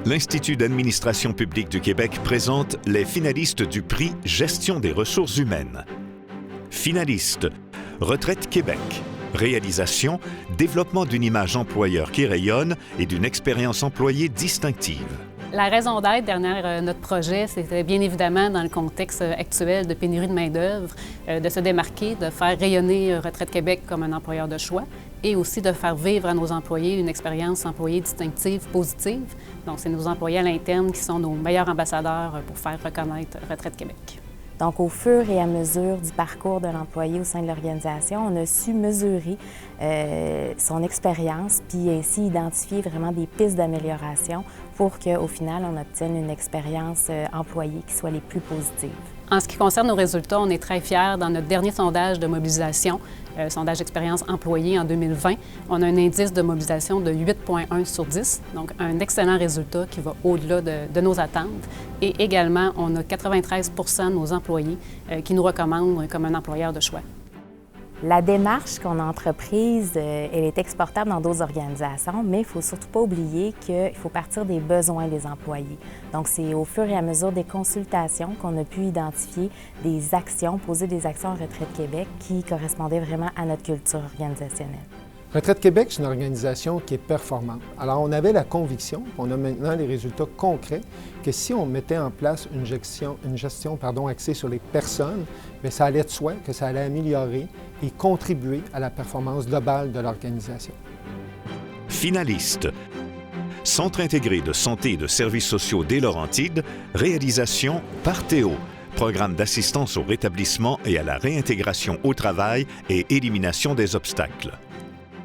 L'Institut d'administration publique du Québec présente les finalistes du prix Gestion des ressources humaines. Finalistes, Retraite Québec. Réalisation, développement d'une image employeur qui rayonne et d'une expérience employée distinctive. La raison d'être derrière notre projet, c'était bien évidemment dans le contexte actuel de pénurie de main-d'œuvre, de se démarquer, de faire rayonner Retraite Québec comme un employeur de choix et aussi de faire vivre à nos employés une expérience employée distinctive, positive. Donc, c'est nos employés à l'interne qui sont nos meilleurs ambassadeurs pour faire reconnaître Retraite Québec. Donc, au fur et à mesure du parcours de l'employé au sein de l'organisation, on a su mesurer son expérience puis ainsi identifier vraiment des pistes d'amélioration pour qu'au final, on obtienne une expérience employée qui soit les plus positives. En ce qui concerne nos résultats, on est très fiers. Dans notre dernier sondage de mobilisation, sondage expérience employée en 2020, on a un indice de mobilisation de 8,1 sur 10, donc un excellent résultat qui va au-delà de nos attentes. Et également, on a 93 % de nos employés qui nous recommandent comme un employeur de choix. La démarche qu'on a entreprise, elle est exportable dans d'autres organisations, mais il ne faut surtout pas oublier qu'il faut partir des besoins des employés. Donc, c'est au fur et à mesure des consultations qu'on a pu identifier des actions, poser des actions à Retraite Québec qui correspondaient vraiment à notre culture organisationnelle. Retraite Québec, c'est une organisation qui est performante. Alors, on avait la conviction, on a maintenant les résultats concrets, que si on mettait en place une gestion axée sur les personnes, bien, ça allait de soi que ça allait améliorer et contribuer à la performance globale de l'organisation. Finaliste, Centre intégré de santé et de services sociaux des Laurentides, réalisation Parthéo, programme d'assistance au rétablissement et à la réintégration au travail et élimination des obstacles.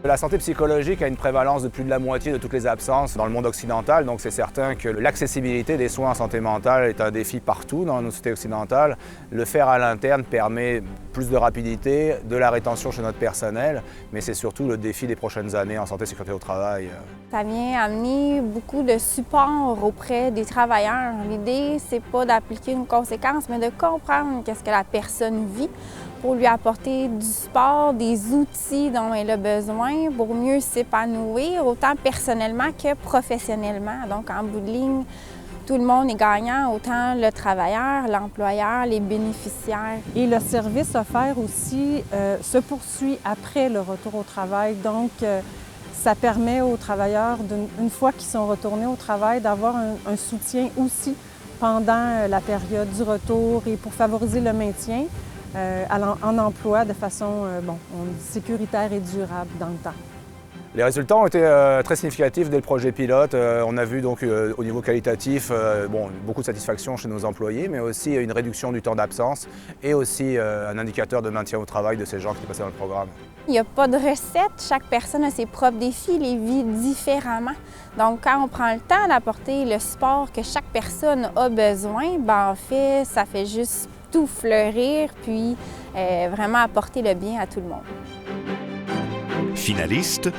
La santé psychologique a une prévalence de plus de la moitié de toutes les absences dans le monde occidental, donc c'est certain que l'accessibilité des soins en santé mentale est un défi partout dans nos sociétés occidentales. Le faire à l'interne permet plus de rapidité, de la rétention chez notre personnel, mais c'est surtout le défi des prochaines années en santé et sécurité au travail. Ça vient amener beaucoup de support auprès des travailleurs. L'idée, c'est pas d'appliquer une conséquence, mais de comprendre qu'est-ce que la personne vit pour lui apporter du support, des outils dont elle a besoin pour mieux s'épanouir, autant personnellement que professionnellement. Donc, en bout de ligne, tout le monde est gagnant, autant le travailleur, l'employeur, les bénéficiaires. Et le service offert aussi se poursuit après le retour au travail. Donc, ça permet aux travailleurs, une fois qu'ils sont retournés au travail, d'avoir un soutien aussi pendant la période du retour et pour favoriser le maintien en emploi de façon sécuritaire et durable dans le temps. Les résultats ont été très significatifs dès le projet pilote. On a vu donc au niveau qualitatif beaucoup de satisfaction chez nos employés, mais aussi une réduction du temps d'absence et aussi un indicateur de maintien au travail de ces gens qui étaient passés dans le programme. Il n'y a pas de recette, chaque personne a ses propres défis, les vit différemment. Donc quand on prend le temps d'apporter le support que chaque personne a besoin, en fait, ça fait juste tout fleurir, puis vraiment apporter le bien à tout le monde. Finaliste,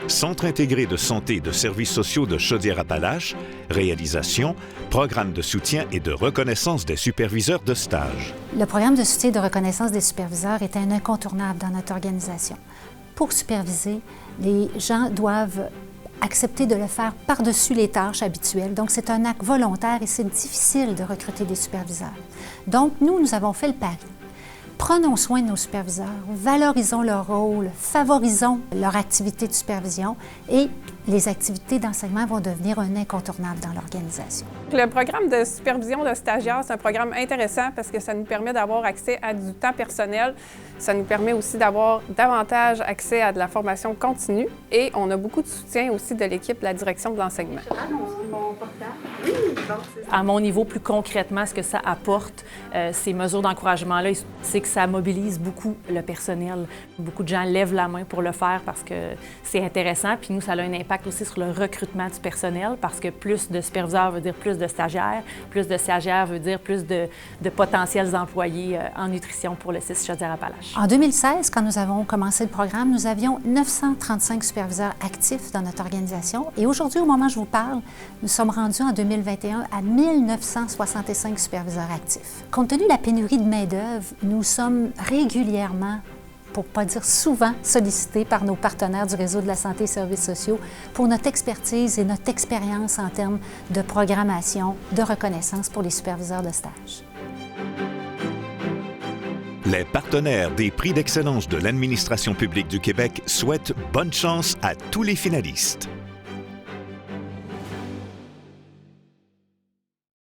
Centre intégré de santé et de services sociaux de Chaudière-Appalaches, réalisation, programme de soutien et de reconnaissance des superviseurs de stage. Le programme de soutien et de reconnaissance des superviseurs est un incontournable dans notre organisation. Pour superviser, les gens doivent accepter de le faire par-dessus les tâches habituelles. Donc, c'est un acte volontaire et c'est difficile de recruter des superviseurs. Donc, nous avons fait le pari. Prenons soin de nos superviseurs, valorisons leur rôle, favorisons leur activité de supervision et les activités d'enseignement vont devenir un incontournable dans l'organisation. Le programme de supervision de stagiaires, c'est un programme intéressant parce que ça nous permet d'avoir accès à du temps personnel. Ça nous permet aussi d'avoir davantage accès à de la formation continue et on a beaucoup de soutien aussi de l'équipe de la direction de l'enseignement. À mon niveau, plus concrètement, ce que ça apporte, ces mesures d'encouragement-là, c'est que ça mobilise beaucoup le personnel. Beaucoup de gens lèvent la main pour le faire parce que c'est intéressant. Puis nous, ça a un impact aussi sur le recrutement du personnel parce que plus de superviseurs veut dire plus de stagiaires veut dire plus de potentiels employés en nutrition pour le CIS Chaudière-Appalaches. En 2016, quand nous avons commencé le programme, nous avions 935 superviseurs actifs dans notre organisation. Et aujourd'hui, au moment où je vous parle, nous sommes rendus en 2021 à 1965 superviseurs actifs. Compte tenu de la pénurie de main-d'œuvre, nous sommes régulièrement pour ne pas dire souvent, sollicités par nos partenaires du réseau de la santé et services sociaux pour notre expertise et notre expérience en termes de programmation, de reconnaissance pour les superviseurs de stage. Les partenaires des prix d'excellence de l'administration publique du Québec souhaitent bonne chance à tous les finalistes.